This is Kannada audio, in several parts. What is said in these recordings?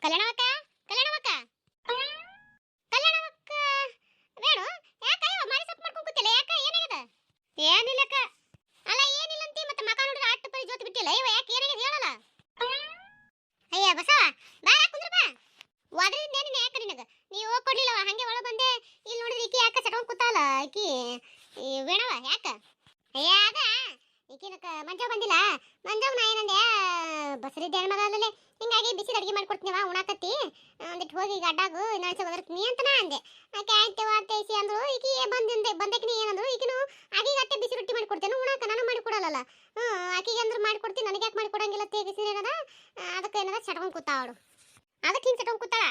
ಕಲ್ಯಾಣವಕ್ಕ ಕಲ್ಯಾಣವಕ್ಕ ಕಲ್ಯಾಣವಕ್ಕ ವೇಣು ಯಾಕ ಮಾರಿ ಸಪ್ ಮಾಡ್ಕೊಂಡು ಕೂತಿಲ್ಲ ಯಾಕ ಏನಾಗಿದೆ ಏನಿಲ್ಲಕ್ಕ ಅಲ್ಲ ಏನಿಲ್ಲ ಅಂತಿ ಮತ್ತೆ ಮಕ ನೋಡಿದ್ರೆ ಆಟ ಪರಿ ಜೋತಿ ಬಿಟ್ಟಿಲ್ಲ ಇವ ಯಾಕೆ ಏನಾಗಿದೆ ಹೇಳಲ್ಲ ಅಯ್ಯ ಬಸವ ಬಾ ಕುಂದ್ರ ಬಾ ಒದರಿಂದ ಏನಿನ ಯಾಕ ನಿನಗ ನೀವು ಹೋಗಿ ಕೊಡ್ಲಿಲ್ಲವ ಹಂಗೆ ಒಳ ಬಂದೆ ಇಲ್ಲಿ ನೋಡಿದ್ರೆ ಈಕಿ ಯಾಕ ಸಟ್ಕೊಂಡು ಕೂತಾಳ ಈಕಿ ವೇಣವ ಯಾಕ ಅಯ್ಯ ಅದ ಈಕಿನಕ ಮಂಜವ್ ಬಂದಿಲ್ಲ ಮಂಜವ್ ನಾ ಏನಂದೆ ಬಸರಿದ್ದೆ ಹೆಣ್ಮಗಲ್ಲೇ ಹಿಂಗಾಗಿ ಬಿಸಿ ಅಡಿಗೆ ಮಾಡ್ಕೊಡ್ತೀನಿವ ಉಣಾಕತ್ತಿ ಒಂದಿಟ್ಟು ಹೋಗಿ ಗಡ್ಡಾಗು ಇನ್ನೊಂದ್ಸ ಬದರ್ತೀನಿ ಅಂತ ನಾ ಅಂದೆ ಆಕೆ ಆಯ್ತು ವಾತೈಸಿ ಅಂದ್ರು ಈಕಿ ಬಂದಕಿನಿ ಏನಂದ್ರು ಈಕಿನು ಆಕಿಗೆ ಅಟ್ಟೆ ಬಿಸಿ ರೊಟ್ಟಿ ಮಾಡಿಕೊಡ್ತೇನೆ ಉಣಾಕ ನಾನು ಮಾಡಿಕೊಡಲ್ಲ ಆಕಿಗೆ ಅಂದ್ರೆ ಮಾಡಿಕೊಡ್ತೀನಿ ನನಗೆ ಯಾಕೆ ಮಾಡಿಕೊಡಂಗಿಲ್ಲ ತೇಗಿಸಿ ಏನದ ಅದಕ್ಕೆ ಏನದ ಸಟ್ಕೊಂಡು ಕೂತಾಳ ಅವಳು ಅದಕ್ಕೆ ಹಿಂಗೆ ಸಟ್ಕೊಂಡು ಕೂತಾಳ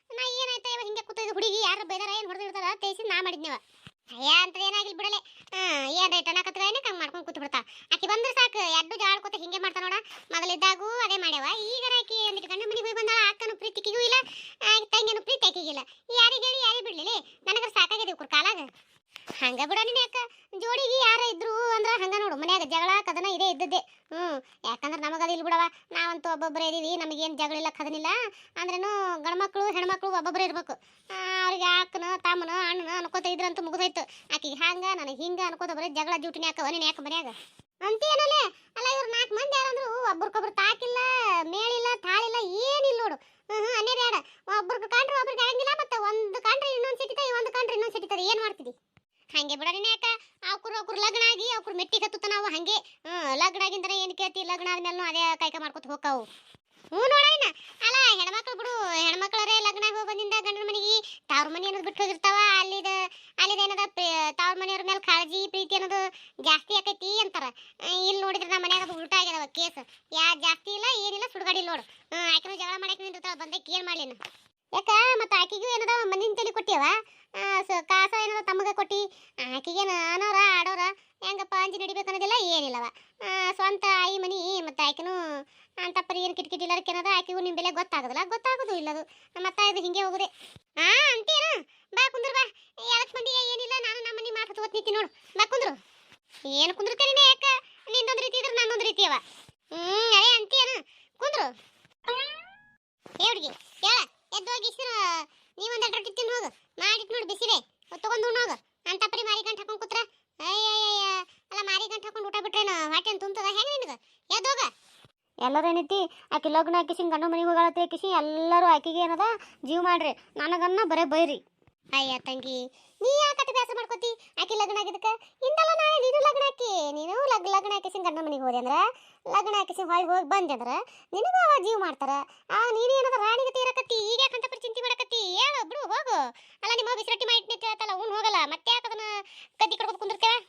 ನಾ ಏನಾಯ್ತಾ ಇವಾಗ ಹಿಂಗೆ ಕೂತಿದ್ದು ಹುಡುಗಿ ಯಾರು ಬೇದಾರ ಏನು ಹೊಡೆದಿರ್ತಾರ ತೇಸಿ ನಾ ಮಾಡಿದ್ನೇವ ಅಯ್ಯ ಅಂತ ಏನಾಗಿಲ್ಲ ಬಿಡಲೆ ಏನ್ ರೈಟ್ ಅನ್ನಕತ್ರ ಏನಕ್ಕೆ ಹಂಗೆ ಮಾಡ್ಕೊಂಡು ಕೂತು ಬಿಡ್ತಾ ಆಕಿ ಬಂದ್ರೆ ಸಾಕು ಎಡ್ಡು ಜಾಡ್ಕೋತ ಹಿಂಗೆ ಮಾಡ್ತಾ ನೋಡ ಮೊದಲಿದ್ದಾಗೂ ಅದೇ ಮಾಡ್ಯಾವ ಈಗ ಆಕಿ ಒಂದಿಟ್ಟು ಗಂಡ ಮನೆಗೆ ಹೋಗಿ ಬಂದಾಳ ಅಕ್ಕನು ಪ್ರೀತಿಗಿಗೂ ಇಲ್ಲ ತಂಗಿನೂ ಪ್ರೀತಿ ಆಕಿಗಿಲ್ಲ ಯಾರಿಗೆ ಹೇಳಿ ಯಾರಿಗೆ ಬಿಡ್ಲಿ ನನಗೆ ಸಾಕಾಗಿದೆ ಇವ್ರ ಕಾಲಾಗ ಹಂಗ ಬಿಡ ನೀನು ಯಾಕ ಜೋಡಿಗೆ ಯಾರ ಇದ್ರು ಅಂದ್ರೆ ಹಂಗ ನೋಡು ಮನ್ಯಾಗ ಜಗಳ ಕದನ ಇದೇ ಇದ್ದದ್ದೇ ಯಾಕಂದ್ರೆ ನಮಗದು ಇಲ್ಲಿ ಬಿಡವ ನಾವಂತೂ ಒಬ್ಬೊಬ್ಬರೇ ಇದೀವಿ ನಮಗೇನು ಜಗಳಿಲ್ಲ ಕದನಿಲ್ಲ ಅಂದ್ರೇನು ಗಂಡ್ಮಕ್ಳು ಹೆಣ್ಮಕ್ಳು ಒಬ್ಬೊಬ್ಬರೇ ಇರ್ಬೇಕು ಅವ್ರಿಗೆ ಅಕ್ಕನ ತಮ್ಮನ ಅಣ್ಣನ ಅನ್ಕೋತ ಇದ್ರಂತೂ ಮುಗಿದೋಯ್ತು ಆಕಿಗೆ ಹಂಗ ನನಗೆ ಹಿಂಗ ಅನ್ಕೋತ ಬರೀ ಜಗಳ ಡ್ಯೂಟಿನ ಯಾಕವ ನೀನು ಯಾಕೆ ಮನ್ಯಾಗ ಅಂತೇನಲ್ಲೇ ಅಲ್ಲ ಇವ್ರು 4 ಮಂದಿ ಯಾರಂದ್ರು ಒಬ್ರಿಗೊಬ್ರು ತಾಕಿಲ್ಲ ಮೇಳಿಲ್ಲ ತಾಳಿಲ್ಲ ಏನಿಲ್ಲ ನೋಡು ಅನ್ನೇ ಬೇಡ ಒಬ್ರಿಗೆ ಕಂಡ್ರೆ ಒಬ್ರಿಗೆ ಆಗಂಗಿಲ್ಲ ಮತ್ತೆ ಒಂದು ಕಂಡ್ರೆ ಇನ್ನೊಂದು ಸಿಟಿತ ಒಂದು ಕಂಡ್ರೆ ಇನ್ನೊಂದು ಸಿಟಿತದ ಏನು ಮಾಡ್ತಿದ್ದಿ ಹಂಗೆ ಬಿಡ ನೀನು ಯಾಕ ಅವ್ರು ಲಗ್ನ ಆಗಿ ಅವ್ರು ಮೆಟ್ಟಿಗೆ ಹತ್ತುತ್ತ ನಾವು ಹಂಗೆ ಲಗ್ನ ಆಗಿಂದ್ರೆ ಏನು ಕೇಳ್ತಿ ಲಗ್ನ ಆದ್ಮೇಲೆ ಅದೇ ಕಾಯ್ಕ ಮಾಡ್ಕೊತ ಹೋಗ್ತಾವು ನೋಡೋಣ ಅಲ್ಲ ಹೆಣ್ಮಕ್ಳು ಬಿಡು ಹೆಣ್ಮಕ್ಳರೇ ಲಗ್ನ ಹೋಗಿ ಬಂದಿಂದ ಗಂಡನ ಮನೆಗೆ ತವ್ರ ಮನೆ ಅನ್ನೋದು ಬಿಟ್ಟು ಹೋಗಿರ್ತಾವ ಅಲ್ಲಿದೇನದ ತವ್ರ ಮನೆಯವ್ರ ಮೇಲೆ ಕಾಳಜಿ ಪ್ರೀತಿ ಅನ್ನೋದು ಜಾಸ್ತಿ ಆಕೈತಿ ಅಂತಾರ ಇಲ್ಲಿ ನೋಡಿದ್ರೆ ನಮ್ಮ ಮನ್ಯಾಗ ಅದು ಉಲ್ಟಾ ಆಗ್ಯದವ ಕೇಸ್ ಜಾಸ್ತಿ ಇಲ್ಲ ಏನಿಲ್ಲ ಸುಡ್ಗಾಡಿ ನೋಡು ಆಕಿನೂ ಜಗಳ ಮಾಡಕ್ಕೆ ನಿಂತಿರ್ತಾವ ಬಂದಕ್ಕೆ ಏನು ಮಾಡ್ಲಿನ ಯಾಕ ಮತ್ತೆ ಆಕಿಗೂ ಏನದ ಮನಿನ ತಲೆ ಕೊಟ್ಟಿಯವ ಕಾಸ ಏನದ ತಮ್ಮಗ ಕೊಟ್ಟಿ ಆಕಿಗೇನು ಅನ್ನೋರ ಆಡೋರ ಹೆಂಗಪ್ಪ ಅಂಜಿ ನಡಿಬೇಕನ್ನೋದಿಲ್ಲ ಏನಿಲ್ಲವ ಸ್ವಂತ ಆಯಿ ಮನಿ ಮತ್ತೆ ಆಕಿನೂ ಅಂತಪ್ಪರಿ ಏನು ಕಿಟಕಿಟಿ ಇಲ್ಲದಕ್ಕೆ ಏನದ ಆಕಿಗೂ ನಿಮ್ಮ ಬೆಲೆ ಗೊತ್ತಾಗೋದು ಇಲ್ಲದು ಮತ್ತೆ ಇದು ಹಿಂಗೆ ಹೋಗುದೆ ಅಂತೇನ ಬಾ ಕುಂದ್ರ ಬಾ ಯಾವತ್ತು ಮಂದಿಗೆ ಏನಿಲ್ಲ ನಾನು ನಮ್ಮ ಮನೆ ಮಾತು ತಗೋತ್ ನಿಂತಿ ನೋಡು ಬಾ ಕುಂದ್ರು ಏನು ಕುಂದ್ರತೇನೆ ಯಾಕ ನಿಂದೊಂದು ರೀತಿ ಇದ್ರೆ ನಾನೊಂದು ರೀತಿ ಅವ ಅದೇ ಅಂತೇನು ಕುಂದ್ರು ಹುಡುಗಿ ಹೇಳ ಎದ್ದೋಗಿ ನೀವೊಂದು ರೊಟ್ಟಿ ತಿನ್ನು ಹೋಗು ಮಾಡಿಟ್ಟು ನೋಡಿ ಬಿಸಿದೆ ತಗೊಂಡು ಉಣ್ಣೋಗು ಅಂತಪ್ಪರಿ ಮಾರಿ ಗಂಟು ಹಾಕೊಂಡು ಕೂತ್ರ ಅಯ್ಯಯ್ಯ ಅಲ್ಲ ಮಾರಿ ಗಂಟು ಹಾಕೊಂಡು ಊಟ ಬಿಟ್ರೇನು ಹೊಟ್ಟೆನ್ ತುಂಬ್ತದ ಹೆಂಗೆ ನಿನಗೆ ಎದ್ದೋಗ ಎಲ್ಲರೂ ಏನೈತಿ ಆಕಿ ಲಗ್ನ ಹಾಕಿಸಿ ಗಂಡ ಮನೆಗೆ ಹೋಗಾಳತ್ತೆ ಆಕಿಸಿ ಎಲ್ಲರೂ ಆಕಿಗೆ ಏನದ ಜೀವ ಮಾಡ್ರಿ ನನಗನ್ನ ಬರೇ ಬೈರಿ ಅಯ್ಯ ತಂಗಿ ನೀ ಯಾಕೆ ಬೇಸರ ಮಾಡ್ಕೋತಿ ಆಕಿ ಲಗ್ನ ಆಗಿದ್ದಕ್ಕೆ ಇಂದಲ್ಲ ನಾಳೆ ನೀನು ಲಗ್ನ ಹಾಕಿ ನೀನು ಲಗ್ನ ಹಾಕಿಸಿ ಗಂಡ ಮನೆಗೆ ಹೋದೆ ಅಂದ್ರೆ ಲಗ್ನ ಹಾಕಿಸಿ ಹೋಗಿ ಬಂದೆ ಅಂದ್ರೆ ನಿನಗೂ ಅವ ಜೀವ ಮಾಡ್ತಾರ ನೀನು ಏನದ ರಾಣಿಗೆ ತೀರಕತ್ತಿ ಈಗ ಯಾಕಂತ ಪರಿ ಚಿಂತೆ ಮಾಡಕತ್ತಿ ಹೇಳು ಬಿಡು ಹೋಗು ಅಲ್ಲ ನಿಮ್ಮ ಬಿಸಿ ರೊಟ್ಟಿ ಮಾಡಿ ಹೇಳ್ತಲ್ಲ ಅವ್ನು ಹೋಗಲ್ಲ ಮತ್ತೆ ಯಾಕೆ ಅದನ್ನ ಕದ್ದಿ ಕಡ್ಕೊಂಡು ಕುಂದಿರ್ತೇವೆ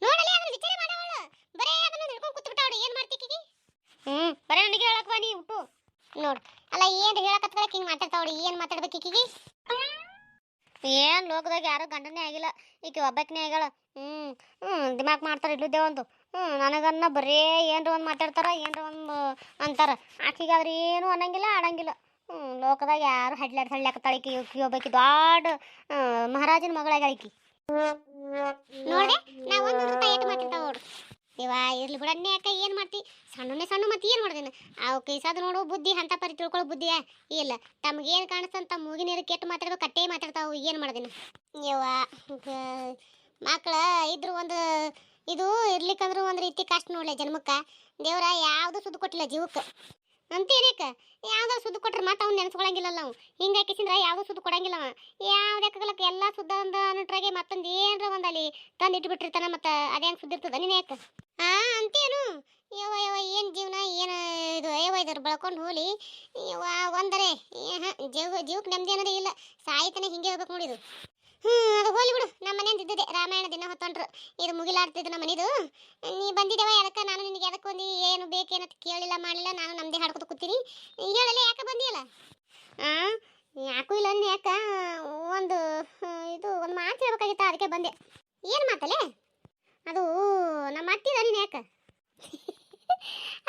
ನೋಡಲಿ ಅದನ್ನ ವಿಚಾರ ಮಾಡವಳು ಬರೇ ಅದನ್ನ ಹಿಡ್ಕೊಂಡು ಕೂತು ಬಿಟ್ಟಾವಳು ಏನು ಮಾಡ್ತಿಕ್ಕಿಗಿ ಬರೇ ನನಗೆ ಹೇಳಕ್ವಾ ನೀ ಉಟ್ಟು ನೋಡು ಅಲ್ಲ ಏನು ಹೇಳಕತ್ಕೊಳಕ್ಕೆ ಹಿಂಗೆ ಮಾತಾಡ್ತಾವಳು ಏನು ಮಾತಾಡ್ಬೇಕು ಈಕಿಗೆ ಏನು ಲೋಕದಾಗ ಯಾರು ಗಂಡನೇ ಆಗಿಲ್ಲ ಈಕೆ ಒಬ್ಬಾಕಿನೇ ಆಗ್ಯಾಳ ದಿಮಾಕ್ ಮಾಡ್ತಾರೆ ಇಲ್ಲಿದ್ದೇವಂತು ನನಗನ್ನ ಬರೇ ಏನರ ಒಂದು ಮಾತಾಡ್ತಾರ ಏನರ ಒಂದು ಅಂತಾರ ಆಕಿಗಾದ್ರೆ ಏನು ಅನ್ನಂಗಿಲ್ಲ ಆಡಂಗಿಲ್ಲ ಲೋಕದಾಗ ಯಾರು ಹಡ್ಲಾಕತ್ತಾಳ ಈಕಿ ಒಬ್ಬಾಕಿ ದೊಡ್ಡ ಮಹಾರಾಜನ ಮಗಳಾಗ್ಯಾಳ ಈಕಿ ನೋಡ್ದೆ ನಾ ಒಂದು ರೂಪಾಯಿ ಏಟು ಮಾತಾಡ್ತಾವ ನೋಡು ಇವಾ ಇರ್ಲಿ ಬಿಡನ್ನೇ ಯಾಕ ಏನು ಮಾಡ್ತಿ ಸಣ್ಣ ಮತ್ತೆ ಏನು ಮಾಡ್ದೇನು ಅವು ಕೈಸಾದ ನೋಡು ಬುದ್ಧಿ ಅಂತ ಪರಿ ತಿಳ್ಕೊಳ್ಳೋ ಬುದ್ಧಿಯಾ ಇಲ್ಲ ತಮಗೇನು ಕಾಣಿಸ್ತಂತ ಮೂಗಿ ನೀರು ಕೆಟ್ಟು ಮಾತಾಡ್ಬೇಕು ಕಟ್ಟೆ ಮಾತಾಡ್ತಾವು ಏನು ಮಾಡ್ದೇನು ಯವ್ವ ಮಕ್ಕಳ ಇದ್ರು ಒಂದು ಇದು ಇರ್ಲಿಕ್ಕಂದ್ರೂ ಒಂದು ರೀತಿ ಕಷ್ಟ ನೋಡ್ಲೆ ಜನ್ಮಕ್ಕೆ ದೇವ್ರ ಯಾವುದು ಸುದ್ದು ಕೊಟ್ಟಿಲ್ಲ ಜೀವಕ್ಕೆ ಅಂತೇನೇಕ ಯಾವ್ದಾರು ಸುದ್ದು ಕೊಟ್ರೆ ಮತ್ತೆ ಅವ್ನು ನೆನೆಸ್ಕೊಳಂಗಿಲ್ಲಲ್ಲ ನಾವು ಹಿಂಗೆ ಹಾಕಿಸಿದ್ರೆ ಯಾವುದೂ ಸುದ್ದು ಕೊಡಂಗಿಲ್ಲ ಅವ ಯಾವ್ದಕ್ಕಾಗಲಕ್ಕ ಎಲ್ಲ ಸುದ್ದ ಒಂದು ಅನ್ನಟ್ರಾಗೆ ಮತ್ತೊಂದು ಏನರ ಒಂದು ಅಲ್ಲಿ ತಂದು ಇಟ್ಬಿಟ್ಟಿರ್ತಾನೆ ಮತ್ತು ಅದೇನು ಸುದ್ದಿ ಇರ್ತದ ನೀನು ಯಾಕೆ ಅಂತೇನು ಯವ್ವ ಏನು ಜೀವನ ಏನು ಇದು ಇದ್ರ ಬೆಳ್ಕೊಂಡು ಹೋಲಿ ಯವ್ವ ಒಂದರೆ ಜೀವಕ್ಕೆ ನೆಮ್ಮದಿ ಅನ್ನೋದೇ ಇಲ್ಲ ಸಾಯ್ತಾನೆ ಹಿಂಗೆ ಹೋಗ್ಬೇಕು ನೋಡಿದು ಅದು ಹೋಲಿ ಬಿಡು ನಮ್ಮ ಮನೆಯಿಂದ ಇದ್ದದೆ ರಾಮಾಯಣ ದಿನ ಹೊತ್ತೊಂಡ್ರು ಇದು ಮುಗಿಲಾಡ್ತಿದ್ದು ನಮ್ಮ ಮನೆದು ನೀ ಬಂದಿದ್ದೇವ ಅದಕ್ಕೆ ನಾನು ನಿನಗೆ ಅದಕ್ಕೆ ಒಂದು ಏನು ಬೇಕೇನಂತ ಕೇಳಿಲ್ಲ ಮಾಡಲಿಲ್ಲ ನಾನು ನಮ್ಮದೇ ಹಾಡ್ಕೊತ ಕೂತೀನಿ ಹೇಳಲ್ಲ ಯಾಕೆ ಬಂದಿಯಲ್ಲ ಯಾಕೂ ಇಲ್ಲ ಯಾಕ ಒಂದು ಒಂದು ಮಾತು ಹೇಳ್ಬೇಕಾಗಿತ್ತ ಅದಕ್ಕೆ ಬಂದೆ ಏನು ಮಾತಲ್ಲೇ ಅದು ನಮ್ಮ ಅತ್ತಿದ ನೀನು ಯಾಕೆ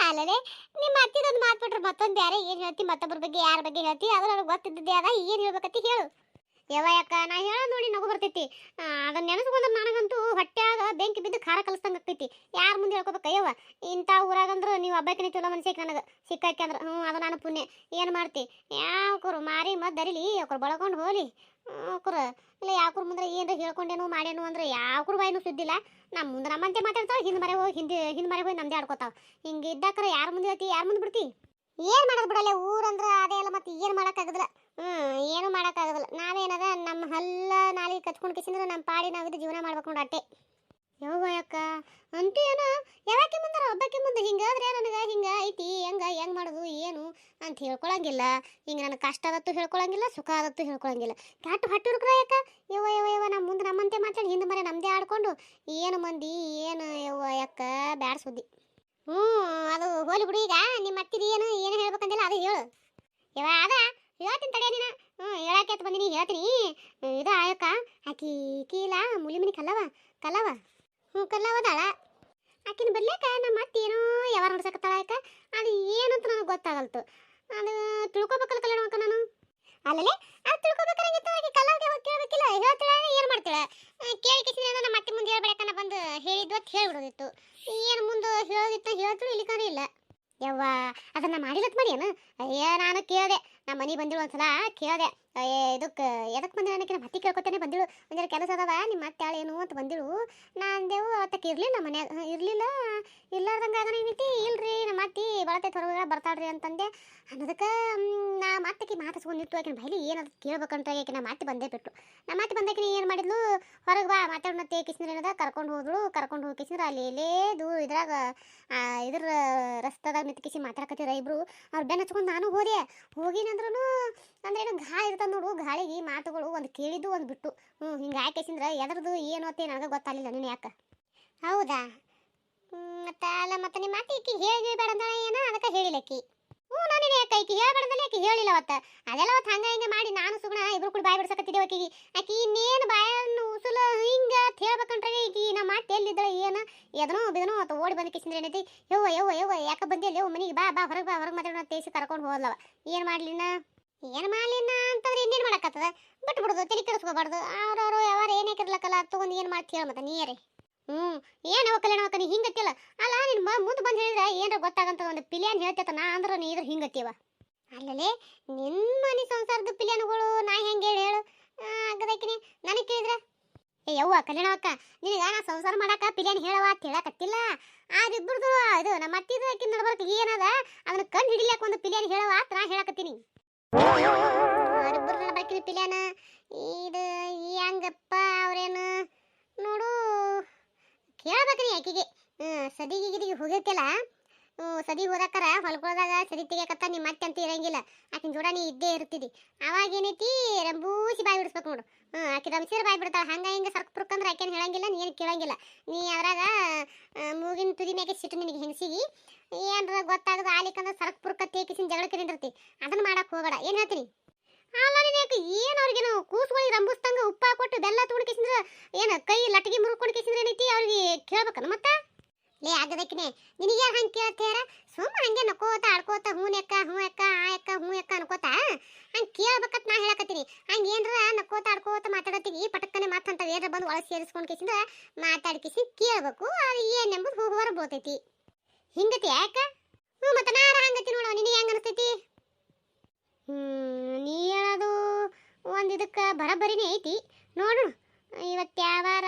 ಅಲ್ಲದೆ ನಿಮ್ಮ ಅತ್ತಿದೊಂದು ಮಾತು ಬಿಟ್ರೆ ಮತ್ತೊಂದು ಬೇರೆ ಏನು ಹೇಳ್ತಿ ಮತ್ತೊಬ್ಬರ ಬಗ್ಗೆ ಯಾರ ಬಗ್ಗೆ ಹೇಳ್ತಿ ಅದು ನನಗೆ ಗೊತ್ತಿದ್ದೆ ಅದ ಏನು ಹೇಳ್ಬೇಕತ್ತಿ ಹೇಳು ಯವ್ವ ಯಾಕ ನಾ ಹೇಳೋದು ನೋಡಿ ನಗು ಬರ್ತೈತಿ. ಅದನ್ನ ನೆನೆಸ್ಕೊಂಡ್ರೆ ನನಗಂತೂ ಹೊಟ್ಯಾಗ ಬೆಂಕಿ ಬಿದ್ದು ಖಾರ ಕಲಿಸ್ದಂಗೆ ಆಗ್ತೈತಿ. ಯಾರ ಮುಂದೆ ಹೇಳ್ಕೊಬೇಕ ಯವ್ವ? ಇಂಥ ಊರಾಗಂದ್ರೆ ನೀವು ಹಬ್ಬಕ್ಕೆ ಚಲೋ ಮನ್ಸಿಗೆ ನನಗೆ ಸಿಕ್ಕಾಕಿ ಅಂದ್ರೆ ಅದು ನಾನು ಪುಣ್ಯ. ಏನು ಮಾಡ್ತಿ? ಯಾವ್ಕರು ಮಾರಿ ಮದ್ದು ಅರಿಲಿ ಅವ್ರು ಬಳಕೊಂಡು ಹೋಲಿ ಅವ್ಕರು ಇಲ್ಲ ಯಾವ್ಕರ ಮುಂದೆ ಏನ್ರ ಹೇಳ್ಕೊಂಡೇನು ಮಾಡೇನು ಅಂದ್ರೆ ಯಾವ್ಕರು ಬಾಯಿನೂ ಸುದ್ದಿಲ್ಲ. ನಮ್ಮ ಮುಂದೆ ನಮ್ಮಂತೆ ಮಾತಾಡ್ತಾವೆ, ಹಿಂದೆ ಮರೆ ಹೋಗಿ ಹಿಂದೆ ಮರೆ ಹೋಗಿ ನಮ್ದೇ ಆಡ್ಕೋತಾವ. ಹಿಂಗೆ ಇದ್ದಾಕರ ಯಾರ ಮುಂದೆ ಹೇಳ್ತಿ, ಯಾರ ಮುಂದೆ ಬಿಡ್ತಿ? ಏನು ಮಾಡೋದು ಬಿಡಲ್ಲ, ಊರಂದ್ರೆ ಅದೇ ಅಲ್ಲ. ಮತ್ತೆ ಏನು ಮಾಡೋಕ್ಕಾಗದಿಲ್ಲ. ಏನು ಮಾಡೋಕ್ಕಾಗೋದಿಲ್ಲ. ನಾವೇನದ ನಮ್ಮ ಹಲ್ಲ ನಾಲಿಗೆ ಕಚ್ಕೊಂಡು ಕಿಸಿದ್ರೆ ನಮ್ಮ ಪಾಡಿ ನಾವಿದ್ದು ಜೀವನ ಮಾಡ್ಬೇಕು ನೋಡಿ ಅಟ್ಟೆ. ಯವ್ವ ಯಾಕ ಅಂತೂ ಏನೋ ಯಾವಾಕೆ ಮುಂದಾರ ಒಬ್ಬಕ್ಕೆ ಮುಂದೆ ಹಿಂಗಾದ್ರೆ ನನಗೆ ಹಿಂಗೆ ಐತಿ ಹೆಂಗೆ ಮಾಡೋದು ಏನು ಅಂತ ಹೇಳ್ಕೊಳಂಗಿಲ್ಲ. ಹಿಂಗೆ ನನಗೆ ಕಷ್ಟ ಆದತ್ತು ಹೇಳ್ಕೊಳಂಗಿಲ್ಲ, ಸುಖ ಆದತ್ತು ಹೇಳ್ಕೊಳಂಗಿಲ್ಲ. ಕೆಟ್ಟು ಹೊಟ್ಟೆ ಹುಡುಕ್ರ ಯಾಕ? ಯವ್ವ ಯವ್ವ ಯವ್ವ ನಮ್ಮ ಮುಂದೆ ನಮ್ಮಂತೆ ಮಾತಾಡಿ ಹಿಂದೆ ಮರೆ ನಮ್ಮದೇ ಆಡ್ಕೊಂಡು ಏನು ಮಂದಿ ಏನು ಯವ್ವ ಯಾಕ ಬ್ಯಾಡ ಸುದ್ದಿ. ಅದು ಹೋಲಿ ಬಿಡು. ಈಗ ನಿಮ್ಮ ಅತ್ತಿದು ಏನು ಹೇಳ್ಬೇಕಂದಿಲ್ಲ ಅದು ಹೇಳು. ಯವ್ವ ಅದ ಹೇಳ್ತೀನಿ ತಡೆ ನೀನು. ಹೇಳಕ್ಕೆ ಅಂತ ಬಂದಿನಿ, ಹೇಳ್ತೀನಿ. ಇದು ಆಯಕ್ಕ ಆಕಿ ಕೀಲ ಮುಲಿ ಮನಿ ಕಲ್ಲವ ಕಲ್ಲವದಾಳ. ಆಕಿನ ಬರ್ಲಿಕ್ಕ ನಮ್ಮ ಅತ್ತೆ ಏನೋ ಯಾವಾಗ ನೋಡ್ಸಕತ್ತಾಳ ಆಯಕ್ಕ. ಅದು ಏನಂತ ನನಗೆ ಗೊತ್ತಾಗಲ್ತು. ಅದು ತಿಳ್ಕೊಬೇಕಲ್ಲ ಕಲ್ಯಾಣಕ್ಕ ನಾನು. ಅಲ್ಲೇ ಅದು ತಿಳ್ಕೊಬೇಕಾಗಿತ್ತು. ಆಕೆ ಕಲ್ಲವ್ಗೆ ಹೋಗಿ ಕೇಳಬೇಕಿಲ್ಲ, ಹೇಳ್ತಾಳ ಏನು ಮಾಡ್ತಾಳೆ? ಕೇಳಿಕಿಸಿದ್ರೆ ನಮ್ಮ ಅತ್ತೆ ಮುಂದೆ ಹೇಳ್ಬೇಕನ್ನ ಬಂದು ಹೇಳಿದ್ದು ಅಂತ ಹೇಳ್ಬಿಡೋದಿತ್ತು. ಏನು ಮುಂದೆ ಹೇಳೋದಿತ್ತು ಹೇಳ್ತಳು, ಇಲ್ಲಿಕಂದ್ರೆ ಇಲ್ಲ. ಯವ್ವ ಅದನ್ನ ಮಾಡಿಲತ್ ಮಾಡಿ ಏನು? ಅಯ್ಯ ನಾನು ಕೇಳಿದೆ, ನಮ್ಮ ಮನೆ ಬಂದಿಳು ಒಂದ್ಸಲ ಕೇಳಿದೆ. ಇದಕ್ಕೆ ಎದಕ್ಕೆ ಬಂದಿಳು ಅನ್ನಕ್ಕೆ ನಮ್ಮ ಅತ್ತೆ ಕೇಳ್ಕೊತಾನೆ ಬಂದಿಳು. ಒಂದೆರಡು ಕೆಲಸ ಅದಾವ ನಿಮ್ಮ ಅತ್ತೆ ಏನು ಅಂತ ಬಂದಿಳು. ನಾ ಅಂದೆವು ಅವತ್ತಕ್ಕೆ ಇರಲಿಲ್ಲ ಮನ್ಯಾಗ, ಇರ್ಲಾರ್ದಂಗೆ ಅದನ್ನ ಏನೈತಿ ಇಲ್ರಿ ನಮ್ಮ ಅತ್ತೆ ಬಳತೆ ಹೊರಗೆ ಬರ್ತಾಳ್ರಿ ಅಂತಂದೆ. ಅನ್ನೋದಕ್ಕೆ ನಾ ಮಾತಕ್ಕೆ ಮಾತಾಡ್ಸ್ಕೊಂಡಿತ್ತು. ಆಕಿನ ಬೈಲಿ ಏನದು ಕೇಳ್ಬೇಕಂತ ಆಕೆ ನಮ್ಮ ಅತ್ತೆ ಬಂದೇ ಬಿಟ್ಟು. ನಮ್ಮ ಅತ್ತೆ ಬಂದಾಕಿನ ಏನು ಮಾಡಿದ್ಲು, ಹೊರಗೆ ಬಾ ಮಾತಾಡೋಣತ್ತೆ ಕಿಸಿದ್ರೆ ಏನದ ಕರ್ಕೊಂಡು ಹೋಗಿ ಕಿಸಿದ್ರೆ ಅಲ್ಲಿ ಎಲ್ಲೇ ದೂರ ಇದ್ರಾಗ ಇದ್ರ ರಸ್ತಾದಾಗ ನಿಂತ್ಕಿಸಿ ಮಾತಾಡಕತ್ತಿರ ಇಬ್ರು. ಅವ್ರು ಬೆನ್ನ ಹಚ್ಕೊಂಡು ನಾನು ಹೋಗಿನಂದ್ರೂ ಅಂದ್ರೆ ಏನು ಗಾಳಿ ಇರ್ತದೆ ನೋಡು, ಗಾಳಿಗೆ ಮಾತುಗಳು ಒಂದು ಕೇಳಿದ್ದು ಒಂದು ಬಿಟ್ಟು ಹಿಂಗೆ ಆಯ್ಕೆಸಿಂದ್ರೆ ಎದ್ರದ್ದು ಏನು ಅಂತ ನನಗೆ ಗೊತ್ತಾಗಲಿಲ್ಲ. ನೀನು ಯಾಕೆ? ಹೌದಾ? ಮತ್ತೆ ನಿಮ್ಮ ಅತ್ತೆ ಈಕಿ ಹೇಳಿ ಬೇಡ ಅಂತ ಏನೋ ಅದಕ್ಕೆ ಹೇಳಿಲ್ಲಕ್ಕಿ. ನಾನು ಯಾಕೆ ಈಕಿ ಹೇಳ್ಬೇಡದಲ್ಲಿ ಆಕಿ ಹೇಳಿಲ್ಲ ಅವತ್ತು. ಅದೆಲ್ಲ ಅವತ್ತು ಹಂಗೆ ಮಾಡಿ ನಾನು ಸುಗುಣ ಇಬ್ರು ಕೂಡ ಬಾಯಿ ಬಿಡ್ಸಕತ್ತಿದ್ದೇವೆ ಆಕಿಗೆ. ಆಕಿ ಇನ್ನೇನು ಬಾಯನ್ನು ಉಸುಲ ಹಿಂಗೆ ಹೇಳ್ಬೇಕಂಟ್ರೆ ಈಕಿ ನಮ್ಮ ಅತ್ತೆ ಎಲ್ಲಿದ್ದಾಳೆ ಏನು ಎದನೋ ಅಥವಾ ಓಡಿ ಬಂದು ಕಿಸಿಂದ್ರೆ ಏನೈತಿ. ಯವ್ವ ಯಾಕೆ ಬಂದಿಲ್ಲ ಮನೆಗೆ ಬಾ ಹೊರಗೆ ಮಾತಾಡೋಣ ತೇಸಿ ಕರ್ಕೊಂಡು ಹೋದ್ಲವ. ಏನು ಮಾಡ್ಲಿನ ಅಂತಂದ್ರೆ ಇನ್ನೇನು ಮಾಡಕತ್ತದ? ಬಿಟ್ಬಿಡೋದು, ತಲೆ ಕೆಡಿಸ್ಕೋಬಾರ್ದು. ಅವ್ರವ್ರು ಯಾವಾರ ಏನೇ ಕಿರ್ಲಕ್ಕಲ್ಲ ತೊಗೊಂಡು ಏನು ಮಾಡ್ತಿ ಹೇಳ ಮತ್ತೆ ನೀರೇ. ಏನು ಕಲ್ಯಾಣಕ್ಕ ನೀ ಹಿಂಗತ್ತಿಲ್ಲ ಅಲ್ಲ. ನಿನ್ನ ಮುಂದೆ ಬಂದು ಹೇಳಿದ್ರೆ ಏನಾರ ಗೊತ್ತಾಗಂತ ಒಂದು ಪಿಲಿಯನ್ ಹೇಳ್ತೈತ ನಾ ಅಂದ್ರೆ ನೀ ಇದ್ರ ಹಿಂಗತ್ತೀವ. ಅಲ್ಲಲೇ ನಿನ್ನ ಮನೆ ಸಂಸಾರದ ಪಿಲಿಯನ್ಗಳು ನಾ ಹೆಂಗೆ ಹೇಳು ಆಗದಕ್ಕಿನಿ ನನಗೆ ಕೇಳಿದ್ರೆ. ಯವ್ವ ಕಲ್ಯಾಣಕ್ಕ ನಿನಗ ನಾ ಸಂಸಾರ ಮಾಡಾಕ ಪಿಲಿಯನ್ ಹೇಳವ ಅಂತ ಹೇಳಕತ್ತಿಲ್ಲ. ಅದಿಬ್ಬರದು ಇದು ನಮ್ಮ ಅತ್ತಿದು ಆಕಿ ನಡ್ಬರ್ಕ ಏನದ ಅದನ್ನ ಕಂಡು ಹಿಡಿಲಿಕ್ಕೆ ಒಂದು ಪಿಲಿಯನ್ ಹೇಳವ ಅಂತ ನಾ ಹೇಳಕತ್ತೀನಿ. ಅದಿಬ್ಬರು ನಡ್ಬರ್ಕಿನ ಪಿಲಿಯನ್ ಇದು ಹೆಂಗಪ್ಪ ಅವ್ರೇನು ನೋಡು ಕೇಳ್ಬೇಕ್ರಿ ಆಕಿಗೆ. ಸದಿಗಿಗಿದಿಗೆ ಹೋಗಿರ್ತಿಲ್ಲ, ಸದಿ ಹೋದಾಕರ ಹೊಲ್ಕೊಳ್ದಾಗ ಸದಿ ತೆಗಿಯಕತ್ತ ನಿಮ್ಮ ಮತ್ತೆ ಅಂತ ಇರಂಗಿಲ್ಲ. ಆಕಿನ ಜೋಡ ನೀ ಇದ್ದೇ ಇರ್ತಿದ್ದಿ. ಅವಾಗ ಏನೈತಿ ರಂಬೂಸಿ ಬಾಯಿ ಬಿಡಿಸ್ಬೇಕು ನೋಡು. ಆಕಿ ರಂಬಸಿರ ಬಾಯಿ ಬಿಡ್ತಾಳೆ. ಹಂಗೆ ಹಿಂಗೆ ಸರ್ಕ್ ಪುರ್ಕಂದ್ರೆ ಆಕೆನು ಹೇಳಂಗಿಲ್ಲ, ನೀ ಏನು ಕೇಳಂಗಿಲ್ಲ. ನೀ ಅದ್ರಾಗ ಮೂಗಿನ ತುದಿ ಮ್ಯಾಗೆ ಸಿಟ್ಟು ನಿನಗೆ ಹೆಂಗಸಿಗಿ ಏನ್ರ ಗೊತ್ತಾಗದ ಆಲಿಕಂದ್ರೆ ಸರ್ಕ್ ಪುರ್ಕ ತೇಕಿಸಿನ ಜಗಳಕ್ಕೆ ನಿಂದಿರ್ತಿ. ಅದನ್ನ ಮಾಡಕ್ಕೆ ಹೋಗಬೇಡ. ಏನು ಹೇಳ್ತೀನಿ? ಅಲ್ಲ ನೀನು ಏನು ಅವ್ರಿಗೇನು ಕೂಸುಗಳಿಗೆ ರಂಬುಸ್ತಂಗ ಉಪ್ಪ ಕೊಟ್ಟು ಬೆಲ್ಲ ತೊಗೊಂಡ್ಕಿಸಿದ್ರೆ ಏನು ಕೈ ಲಟ್ಟಿಗೆ ಮುರ್ಕೊಂಡು ಕಿಸಿದ್ರೆ ಏನೈತಿ ಅವ್ರಿಗೆ ಕೇಳ್ಬೇಕನ ಮತ್ತೆ? ಲೇ ಆಗದಕ್ಕಿನೇ ನಿನಗೆ ಯಾರು ಹಂಗೆ ಕೇಳ್ತಾರ? ಸುಮ್ಮ ಹಂಗೆ ನಕ್ಕೋತ ಆಡ್ಕೋತ ಹ್ಞೂ ಅಕ್ಕ ಆ ಅಕ್ಕ ಅನ್ಕೋತ ಹಂಗೆ ಕೇಳ್ಬೇಕಂತ ನಾ ಹೇಳಕತ್ತೀನಿ. ಹಂಗೆ ಏನರ ನಕ್ಕೋತ ಆಡ್ಕೋತ ಮಾತಾಡತ್ತೀವಿ ಪಟಕ್ಕನೆ ಮಾತಂತ ಏನಾರ ಬಂದು ಒಳಗೆ ಸೇರಿಸ್ಕೊಂಡು ಕಿಸಿದ್ರೆ ಮಾತಾಡ್ಕಿಸಿ ಕೇಳಬೇಕು. ಅದು ಏನೆಂಬುದು ಹೊರ ಬೋತೈತಿ. ಹಿಂಗತಿ ಯಾಕ? ಮತ್ತೆ ನಾರ ಹಂಗತಿ ನೋಡೋ ನಿನಗೆ ಹೆಂಗೆ ಅನಿಸ್ತೈತಿ? ನೀ ಹೇಳೋದು ಒಂದು ಇದಕ್ಕೆ ಬರಬರಿನೇ ಐತಿ ನೋಡು. ಇವತ್ತು ಯಾವಾರ?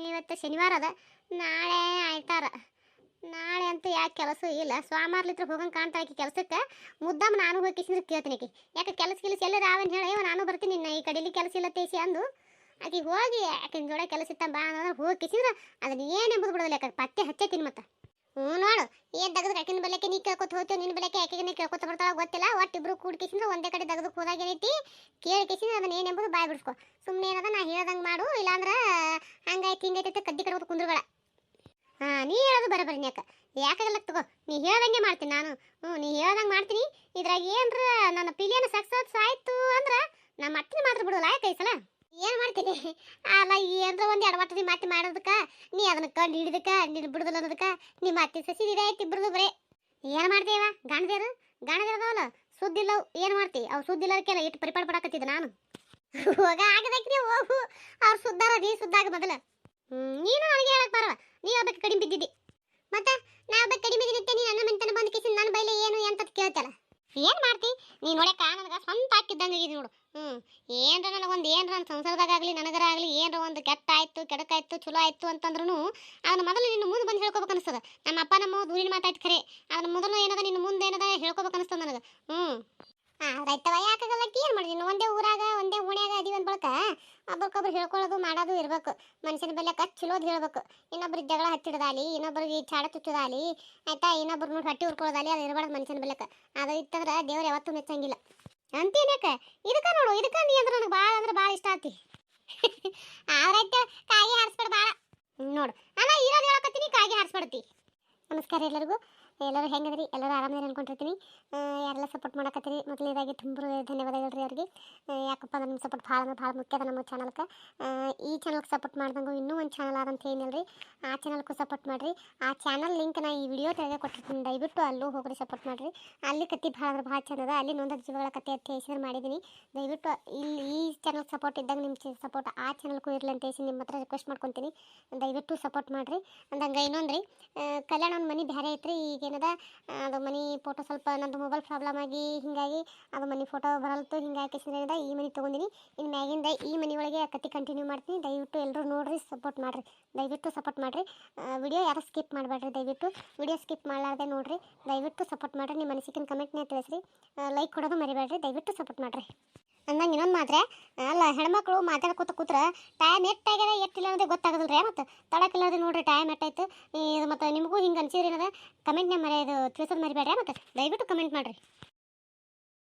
ಇವತ್ತು ಶನಿವಾರ ಅದ, ನಾಳೆ ಆಯ್ತಾರ. ನಾಳೆ ಅಂತೂ ಯಾಕೆ ಕೆಲಸ ಇಲ್ಲ. ಸೋಮವಾರಲಿತ್ರ ಹೋಗಂಗೆ ಕಾಣ್ತಾಳೆ ಕೆಲಸಕ್ಕೆ. ಮುದ್ದಾಮ ನಾನು ಹೋಗಿ ಕಿಸಿದ್ರೆ ಕೇಳ್ತೀನಿ ಆಕಿ ಯಾಕೆ ಕೆಲಸ ಎಲ್ಲ ರಾವನ್ ಹೇಳ ನಾನು ಬರ್ತೀನಿ ಈ ಕಡೆಯಲ್ಲಿ ಕೆಲಸ ಇಲ್ಲ ತೇಸಿ ಅಂದು ಆಕಿ ಹೋಗಿ ಆಕಿನ ಜೋಡ ಕೆಲಸ ಇತ್ತ ಬಾ ಅಂದ್ರೆ ಹೋಗಿ ಕಿಸಿದ್ರೆ ಅದನ್ನ ಏನೆಂಬುದು ಬಿಡೋದಿಲ್ಲ. ಯಾಕೆ ಪತ್ತೆ ಹಚ್ಚೈತೀನಿ ಮತ್ತೆ. ನೋಡು ಏನು ತೆಗೆದು ಆಕಿನ ಬೆಲೆಕ್ಕೆ ನೀ ಕೇಳ್ಕೊತ ಹೋಗ್ತೀವಿ, ನಿನ್ನ ಬೆಲೆಕ್ಕೆ ಆಕೆಗೆ ನೀ ಕೇಳ್ಕೊತ ಬರ್ತಾಳ ಗೊತ್ತಿಲ್ಲ. ಒಟ್ಟಿಬ್ರು ಕೂಡ್ಕಿಸಿದ್ರೆ ಒಂದೇ ಕಡೆ ತೆಗೆದಕ್ಕೆ ಹೋದಾಗ ಏನೈತಿ ಕೇಳಿಕಿಸಿದ್ರೆ ಅದನ್ನ ಏನೆಂಬುದು ಬಾಯ್ ಬಿಡಿಸ್ಕೊ. ಸುಮ್ಮನೆ ಏನದ ನಾ ಹೇಳ್ದಂಗೆ ಮಾಡು, ಇಲ್ಲಾಂದ್ರೆ ಹಂಗಾಯ್ತು ಹಿಂಗೈತೈತೆ ಕದ್ದಿ ಕಡ್ಬೋದು ಕುಂದ್ರಬೇಡ. ನೀ ಹೇಳೋದು ಬರಬರಿ ಯಾಕಾಗಲ್ಲ ತಗೋ. ನೀ ಹೇಳ್ದಂಗೆ ಮಾಡ್ತೀನಿ ನಾನು. ನೀ ಹೇಳ್ದಂಗೆ ಮಾಡ್ತೀನಿ. ಇದ್ರಾಗ ಏನ್ರ ನನ್ನ ಪಿಲಿಯನ್ ಸಕ್ಸಸ್ ಆಯ್ತು ಅಂದ್ರೆ ನಮ್ಮ ಅತ್ತಿನ ಮಾತ್ರ ಬಿಡೋಲ್ಲ ಯಾಕೆ ಈ ಸಲ ಏನು ಮಾಡ್ತೀನಿ? ಅಲ್ಲ ಏನ್ರ ಒಂದು ಎಡವಟ್ಟದಿ ಮಾತಿ ಮಾಡೋದಕ್ಕೆ ನೀ ಅದನ್ನ ಕಂಡು ಹಿಡಿದಕ್ಕೆ ನೀನು ಬಿಡುದಿಲ್ಲ ಅನ್ನೋದಕ್ಕೆ ನಿಮ್ಮ ಅತ್ತಿ ಸಸಿ ಇದೆ ಆಯ್ತು ಇಬ್ಬರದು ಬರೇ. ಏನು ಮಾಡ್ತೇವ? ಗಾಣದೇರದವಲ್ಲ ಸುದ್ದಿಲ್ಲ ಏನು ಮಾಡ್ತಿ? ಅವು ಸುದ್ದಿಲ್ಲದಕ್ಕೆಲ್ಲ ಇಟ್ಟು ಪರಿಪಾಡ ಪಡಾಕತ್ತಿದ್ದೆ ನಾನು. ಹೋಗ ಆಗದಕ್ರಿ ಹೋಗು. ಅವ್ರು ಸುದ್ದಾರ ನೀ ಸುದ್ದಾಗ ಮೊದಲ. ನೀನು ನನಗೆ ಹೇಳಕ್ ಬರಲ್ಲ. ನೀ ಒಬ್ಬಕ್ಕೆ ಕಡಿಮೆ ಬಿದ್ದಿದ್ದಿ. ಮತ್ತೆ ನಾ ಒಬ್ಬಕ್ಕೆ ಕಡಿಮೆ ಬಿದ್ದಿದ್ದೆ. ನೀ ನನ್ನ ಮನೆತನ ಬಂದ ಕಿಸಿನ ನನ್ನ ಬೈಲೆ ಏನು ಅಂತ ಕೇಳ್ತಲ್ಲ. ಏನ್ ಮಾಡ್ತಿ ನೀ? ನೋಡಕ್ಕ ನನಗೆ ಸ್ವಂತ ಹಾಕಿದ್ದಂಗೆ ಇದೆ ನೋಡು. ಏನ್ರ ನನಗೊಂದು ಏನ್ರ ನನ್ನ ಸಂಸಾರದಾಗಲಿ ನನಗರ ಆಗಲಿ ಏನ್ರ ಒಂದು ಕೆಟ್ಟ ಆಯ್ತು ಕೆಡಕಾಯ್ತು ಚಲೋ ಆಯ್ತು ಅಂತಂದ್ರೂ ಅದನ್ನ ಮೊದಲು ನಿನ್ನ ಮುಂದೆ ಬಂದು ಹೇಳ್ಕೊಬೇಕು ಅನಿಸ್ತದ. ನಮ್ಮ ಅಪ್ಪ ನಮ್ಮ ದೂರಿನ ಮಾತಾಯ್ತು ಖರೆ. ಅದನ್ನ ಮೊದಲು ಏನದ ನಿನ್ನ ಮುಂದೆ ಏನದ ಹೇಳ್ಕೊಬೇಕು ಅನಿಸ್ತದ ನನಗೆ. ರೈತವ ಯಾಕಾಗಲ್ಲಕ್ಕೆ ಏನು ಮಾಡಿದಿ? ಒಂದೇ ಊರಾಗ ಒಂದೇ ಓಣ್ಯಾಗ ಅದೀವಿ ಅಂದ ಬಳಕ ಒಬ್ರಿಗೊಬ್ರು ಹೇಳ್ಕೊಳ್ಳೋದು ಮಾಡೋದು ಇರ್ಬೇಕು. ಮನುಷ್ಯನ ಬೆಲೆ ಚಲೋದು ಹೇಳ್ಬೇಕು. ಇನ್ನೊಬ್ರಿಗೆ ಜಗಳ ಹಚ್ಚಿಡದಾಲಿ, ಇನ್ನೊಬ್ರಿಗೆ ಚಾಡ ತುಚ್ಚದಾಲಿ, ಆಯ್ತಾ, ಇನ್ನೊಬ್ರು ನೋಡಿ ಹೊಟ್ಟೆ ಉರ್ಕೊಳ್ಳೋದಾಲಿ, ಅದು ಇರಬಾರ್ದು ಮನುಷ್ಯನ ಬೆಲೆಕ. ಅದು ಇತ್ತಂದ್ರೆ ದೇವ್ರು ಯಾವತ್ತೂ ಮೆಚ್ಚಂಗಿಲ್ಲ ಅಂತೇನಕ. ಇದಕ್ಕ ನೋಡು, ಇದಕ್ಕ ನೀ ಅಂದ್ರೆ ನನಗೆ ಭಾಳ ಅಂದ್ರೆ ಭಾಳ ಇಷ್ಟ ಆತಿ. ಅವ್ರೈತೆ ಕಾಗಿ ಹಾರಿಸ್ಬೇಡ ಭಾಳ ನೋಡು. ಅಲ್ಲ ಇರೋದು ಹೇಳಕತ್ತೀನಿ, ಕಾಗಿ ಹಾರಿಸ್ಬಿಡ್ತಿ. ನಮಸ್ಕಾರ ಎಲ್ಲರಿಗೂ. ಎಲ್ಲರೂ ಹೆಂಗದ್ರಿ? ಎಲ್ಲರೂ ಆರಾಮದಿರಿ ಅನ್ಕೊಂಡಿರ್ತೀನಿ. ಯಾರೆಲ್ಲ ಸಪೋರ್ಟ್ ಮಾಡಕತ್ತೀರಿ ಮೊದಲನೇದಾಗಿ ತುಂಬ ಧನ್ಯವಾದಗಳು ರೀ ಅವ್ರಿಗೆ. ಯಾಕಪ್ಪ ಅಂದ್ರೆ ನಿಮ್ಮ ಸಪೋರ್ಟ್ ಭಾಳ ಅಂದ್ರೆ ಭಾಳ ಮುಖ್ಯ ಅದ ನಮ್ಮ ಚಾನಲ್ಗೆ. ಈ ಚಾನಲ್ಗೆ ಸಪೋರ್ಟ್ ಮಾಡ್ದಂಗೆ ಇನ್ನೂ ಒಂದು ಚಾನಲ್ ಆದಂತ ಏನಿಲ್ಲ ರೀ, ಆ ಚಾನಲ್ಗೂ ಸಪೋರ್ಟ್ ಮಾಡಿರಿ. ಆ ಚಾನಲ್ ಲಿಂಕ್ ನಾ ಈ ವಿಡಿಯೋ ತೆಗೆ ಕೊಟ್ಟಿರ್ತೀನಿ, ದಯವಿಟ್ಟು ಅಲ್ಲೂ ಹೋಗ್ರಿ ಸಪೋರ್ಟ್ ಮಾಡಿರಿ. ಅಲ್ಲಿ ಕತ್ತಿ ಭಾಳ ಅಂದ್ರೆ ಭಾಳ ಚಂದ ಅದ. ಅಲ್ಲಿ ನೊಂದ ಜೀವಗಳ ಕತೆ ಅಂತ ಹೆಸರು ಮಾಡಿದ್ದೀನಿ. ದಯವಿಟ್ಟು ಇಲ್ಲಿ ಈ ಚಾನಲ್ಗೆ ಸಪೋರ್ಟ್ ಇದ್ದಂಗೆ ನಿಮ್ಮ ಸಪೋರ್ಟ್ ಆ ಚಾನಲ್ಗೂ ಇರಲಿ ಅಂತ ಹೇಳಿ ನಿಮ್ಮ ಹತ್ರ ರಿಕ್ವೆಸ್ಟ್ ಮಾಡ್ಕೊತೀನಿ. ದಯವಿಟ್ಟು ಸಪೋರ್ಟ್ ಮಾಡಿರಿ. ಅಂದಂಗೆ ಇನ್ನೊಂದು ರೀ, ಕಲ್ಯಾಣ ಒಂದು ಮನೆ ಬೇರೆ ಐತ್ರಿ. ಈಗೇನದ ಅದು ಮನೆ ಫೋಟೋ ಸ್ವಲ್ಪ ನಂದು ಮೊಬೈಲ್ ಪ್ರಾಬ್ಲಮ್ ಆಗಿ ಹಿಂಗಾಗಿ ಅದು ಮನೆ ಫೋಟೋ ಬರಲ್ತು. ಹಿಂಗಾಗಿ ಈ ಮನೆ ತೊಗೊಂಡಿನಿ. ಇನ್ನು ಮ್ಯಾಗಿಂದ ಈ ಮನೆ ಒಳಗೆ ಕತ್ತಿ ಕಂಟಿನ್ಯೂ ಮಾಡ್ತೀನಿ. ದಯವಿಟ್ಟು ಎಲ್ಲರೂ ನೋಡಿರಿ, ಸಪೋರ್ಟ್ ಮಾಡಿರಿ. ದಯವಿಟ್ಟು ಸಪೋರ್ಟ್ ಮಾಡಿರಿ. ವಿಡಿಯೋ ಯಾರು ಸ್ಕಿಪ್ ಮಾಡಬೇಡ್ರಿ. ದಯವಿಟ್ಟು ವಿಡಿಯೋ ಸ್ಕಿಪ್ ಮಾಡಲಾರ್ದೆ ನೋಡಿರಿ. ದಯವಿಟ್ಟು ಸಪೋರ್ಟ್ ಮಾಡಿರಿ. ನಿಮ್ಮ ಮನಸ್ಸಿನ ಕಮೆಂಟ್ನೇ ತಿಳಿಸ್ರಿ. ಲೈಕ್ ಕೊಡೋದು ಮರಿಬೇಡ್ರಿ. ದಯವಿಟ್ಟು ಸಪೋರ್ಟ್ ಮಾಡಿರಿ. ಅಂದಂಗೆ ಇನ್ನೊಂದು ಮಾತ್ರ, ಅಲ್ಲ ಹೆಣ್ಮಕ್ಳು ಮಾತಾಡ್ಕೋತ ಕೂತ್ರೆ ಟೈಮ್ ಎಷ್ಟಾಗ್ಯದ ಎಷ್ಟಿಲ್ಲ ಅನ್ನೋದೇ ಗೊತ್ತಾಗೋದಿಲ್ಲ ರೀ. ಮತ್ತು ತಡಕ್ಕಿಲ್ಲದೆ ನೋಡಿರಿ ಟೈಮ್ ಎಷ್ಟಾಯ್ತು. ಇದು ಮತ್ತು ನಿಮಗೂ ಹಿಂಗೆ ಅನ್ಸಿದ್ರೆ ಏನದ ಕಮೆಂಟ್ನೇ ಇದು ತಿಳಿಸೋದು ಮರಿಬೇಡ್ರಿ. ಮತ್ತು ದಯವಿಟ್ಟು ಕಮೆಂಟ್ ಮಾಡಿರಿ.